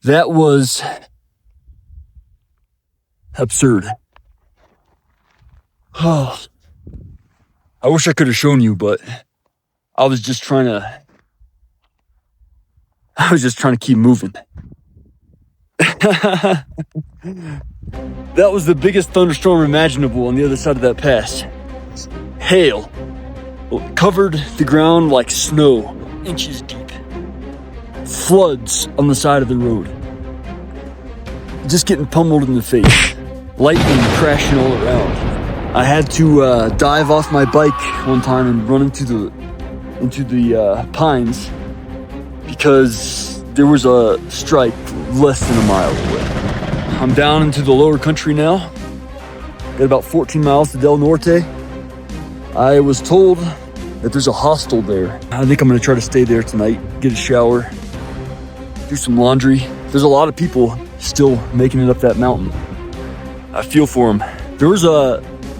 That was absurd. Oh, I wish I could have shown you, but I was just trying to keep moving. That was the biggest thunderstorm imaginable on the other side of that pass. Hail covered the ground like snow, inches deep. Floods on the side of the road. Just getting pummeled in the face. Lightning crashing all around. I had to dive off my bike one time and run into the pines because there was a strike less than a mile away. I'm down into the lower country now. Got about 14 miles to Del Norte. I was told that there's a hostel there. I think I'm gonna try to stay there tonight, get a shower, do some laundry. There's a lot of people still making it up that mountain. I feel for them. There was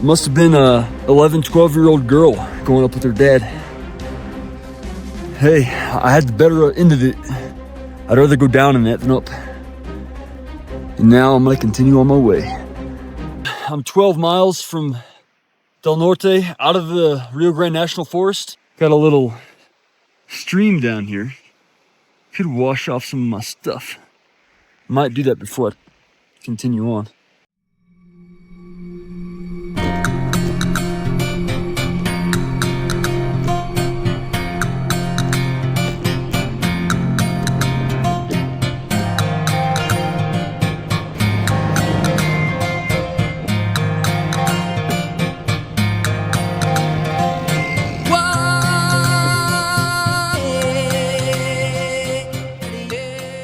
must have been a 11, 12-year-old girl going up with her dad. Hey, I had the better end of it. I'd rather go down in that than up. And now I'm gonna continue on my way. I'm 12 miles from Del Norte, out of the Rio Grande National Forest. Got a little stream down here. Could wash off some of my stuff. Might do that before I continue on.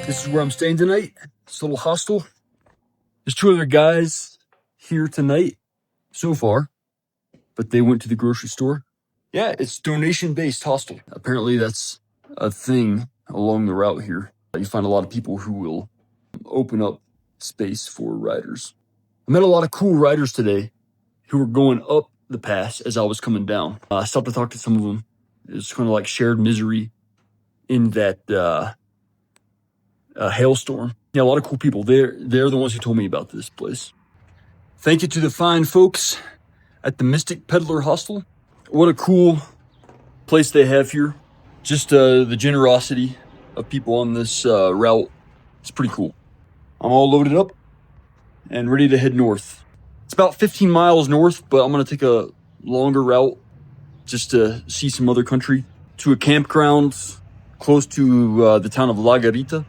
This is where I'm staying tonight. It's a little hostel. There's two other guys here tonight so far, but they went to the grocery store. Yeah, it's donation-based hostel. Apparently that's a thing along the route here. You find a lot of people who will open up space for riders. I met a lot of cool riders today who were going up the pass as I was coming down. I stopped to talk to some of them. It's kind of like shared misery in that hailstorm. Yeah, a lot of cool people. They're the ones who told me about this place. Thank you to the fine folks at the Mystic Peddler Hostel. What a cool place they have here. Just the generosity of people on this route. It's pretty cool. I'm all loaded up and ready to head north. It's about 15 miles north, but I'm going to take a longer route just to see some other country. To a campground close to the town of La Garita.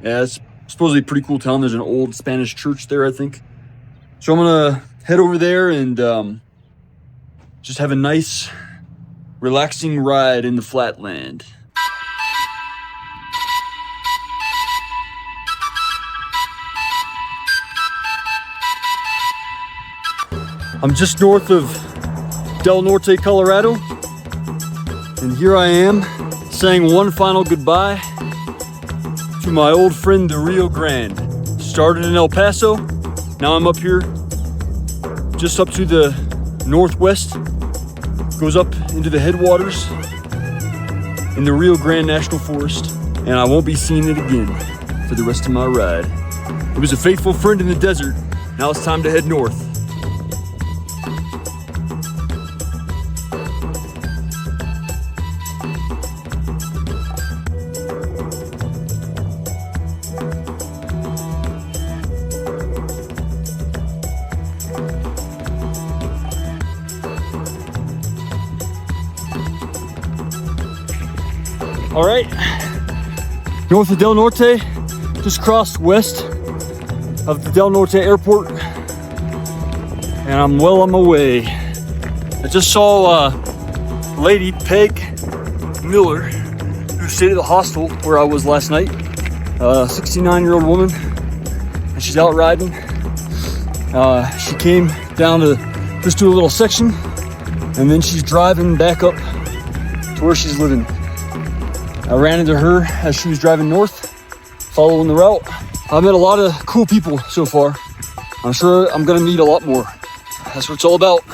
Yeah, it's supposedly a pretty cool town. There's an old Spanish church there, I think. So I'm going to head over there and just have a nice, relaxing ride in the flatland. I'm just north of Del Norte, Colorado. And here I am saying one final goodbye to my old friend, the Rio Grande. Started in El Paso, now I'm up here, just up to the northwest, goes up into the headwaters in the Rio Grande National Forest, and I won't be seeing it again for the rest of my ride. It was a faithful friend in the desert, now it's time to head north. All right, north of Del Norte, just crossed west of the Del Norte airport, and I'm well on my way. I just saw Lady Peg Miller, who stayed at the hostel where I was last night, a 69-year-old woman, and she's out riding. She came down to just do a little section, and then she's driving back up to where she's living. I ran into her as she was driving north, following the route. I've met a lot of cool people so far. I'm sure I'm gonna meet a lot more. That's what it's all about.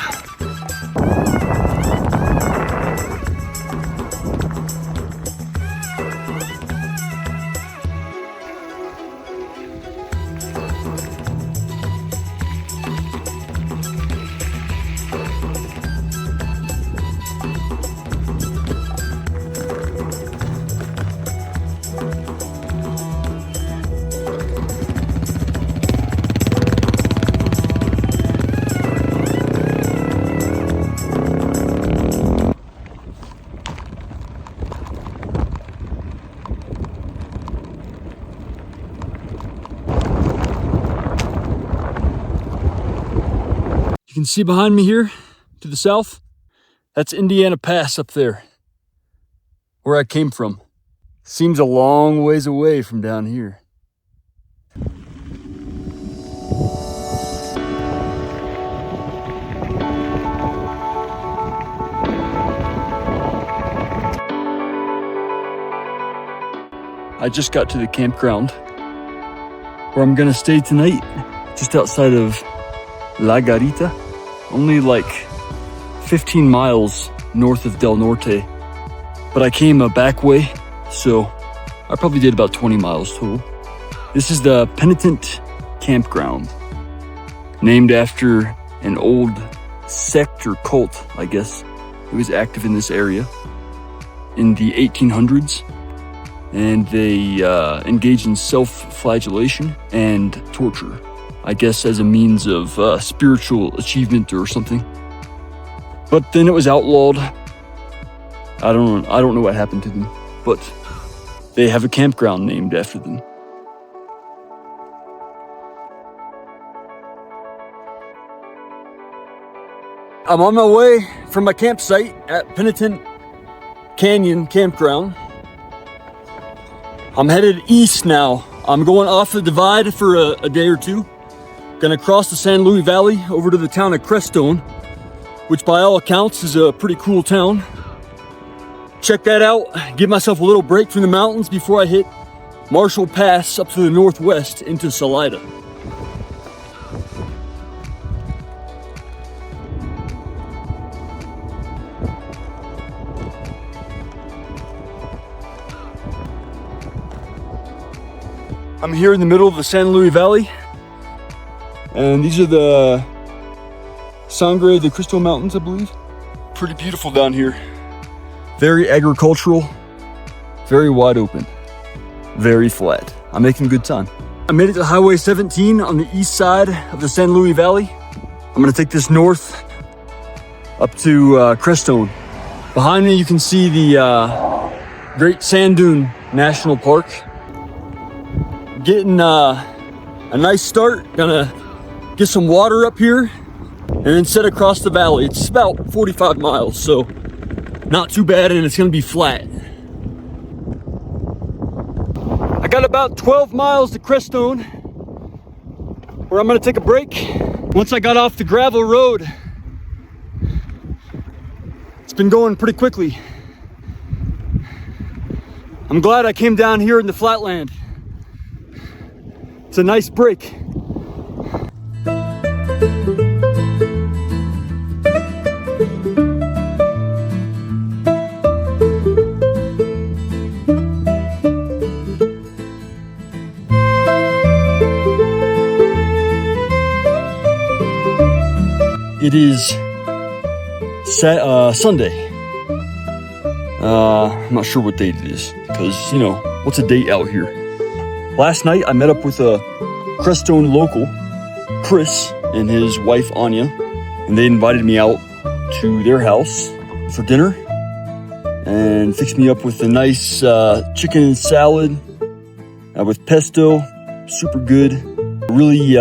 can see behind me here to the south, that's Indiana Pass up there, where I came from. Seems a long ways away from down here. I just got to the campground where I'm gonna stay tonight, just outside of La Garita, only like 15 miles north of Del Norte. But I came a back way, so I probably did about 20 miles total. This is the Penitent campground, named after an old sect or cult, I guess. It was active in this area in the 1800s. And they engage in self-flagellation and torture, I guess as a means of spiritual achievement or something. But then it was outlawed. I don't know what happened to them, but they have a campground named after them. I'm on my way from my campsite at Penitent Canyon Campground. I'm headed east now. I'm going off the divide for a day or two. Gonna cross the San Luis Valley over to the town of Crestone, which by all accounts is a pretty cool town. Check that out, give myself a little break from the mountains before I hit Marshall Pass up to the northwest into Salida. I'm here in the middle of the San Luis Valley, and these are the Sangre de Cristo Mountains, I believe. Pretty beautiful down here. Very agricultural, very wide open, very flat. I'm making good time. I made it to Highway 17 on the east side of the San Luis Valley. I'm gonna take this north up to Crestone. Behind me you can see the Great Sand Dune National Park. Getting a nice start. Gonna get some water up here and then set across the valley. It's about 45 miles, so not too bad, and it's gonna be flat. I got about 12 miles to Crestone, where I'm gonna take a break. Once I got off the gravel road, it's been going pretty quickly. I'm glad I came down here in the flatland. It's a nice break. It is Sunday. I'm not sure what date it is, because, you know, what's a date out here? Last night, I met up with a Crestone local, Chris, and his wife, Anya, and they invited me out to their house for dinner and fixed me up with a nice chicken salad with pesto, super good. Really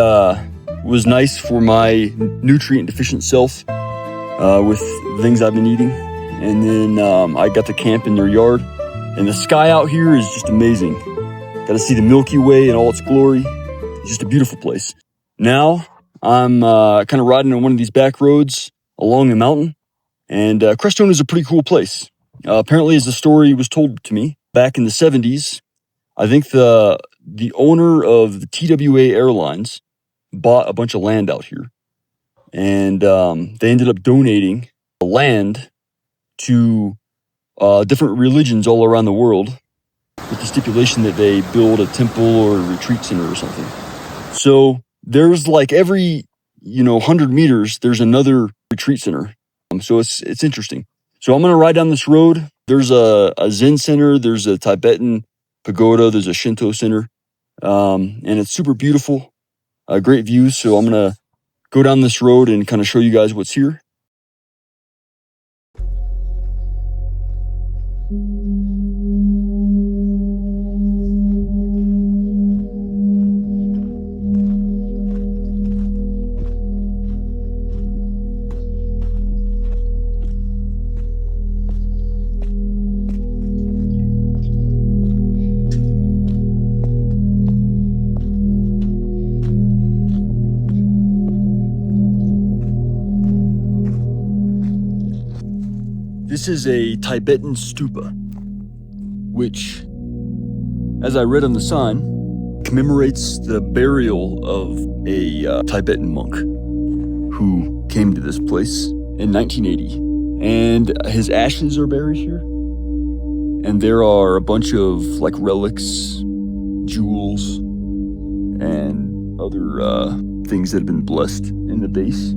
was nice for my nutrient-deficient self with things I've been eating. And then I got to camp in their yard, and the sky out here is just amazing. Got to see the Milky Way in all its glory. It's just a beautiful place. Now, I'm kind of riding on one of these back roads along the mountain. And Crestone is a pretty cool place. Apparently, as the story was told to me, back in the 70s, I think the owner of the TWA Airlines bought a bunch of land out here. And they ended up donating the land to different religions all around the world, with the stipulation that they build a temple or a retreat center or something. So there's like every, 100 meters, there's another retreat center. So it's interesting. So I'm going to ride down this road. There's a Zen center. There's a Tibetan pagoda. There's a Shinto center. And it's super beautiful. Great views. So I'm going to go down this road and kind of show you guys what's here. This is a Tibetan stupa, which, as I read on the sign, commemorates the burial of a Tibetan monk who came to this place in 1980. And his ashes are buried here. And there are a bunch of like relics, jewels, and other things that have been blessed in the base.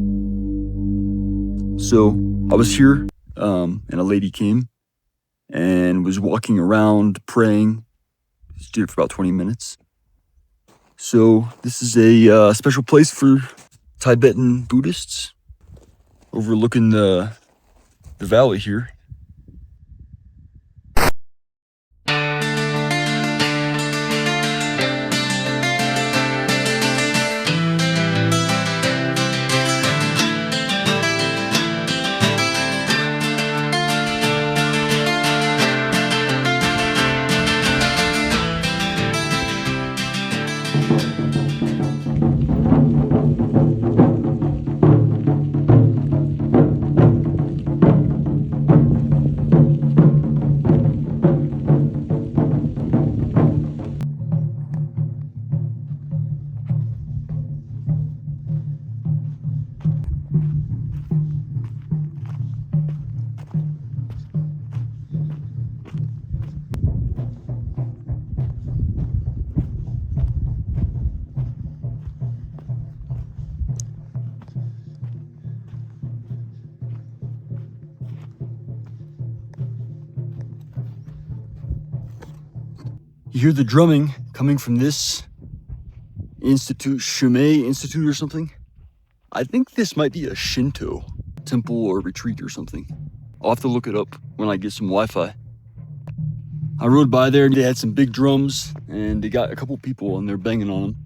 So I was here, and a lady came and was walking around praying. She did it for about 20 minutes. So this is a special place for Tibetan Buddhists, overlooking the valley here. You hear the drumming coming from this institute, Shumei Institute or something. I think this might be a Shinto temple or retreat or something. I'll have to look it up when I get some Wi-Fi. I rode by there and they had some big drums and they got a couple people and they're banging on them.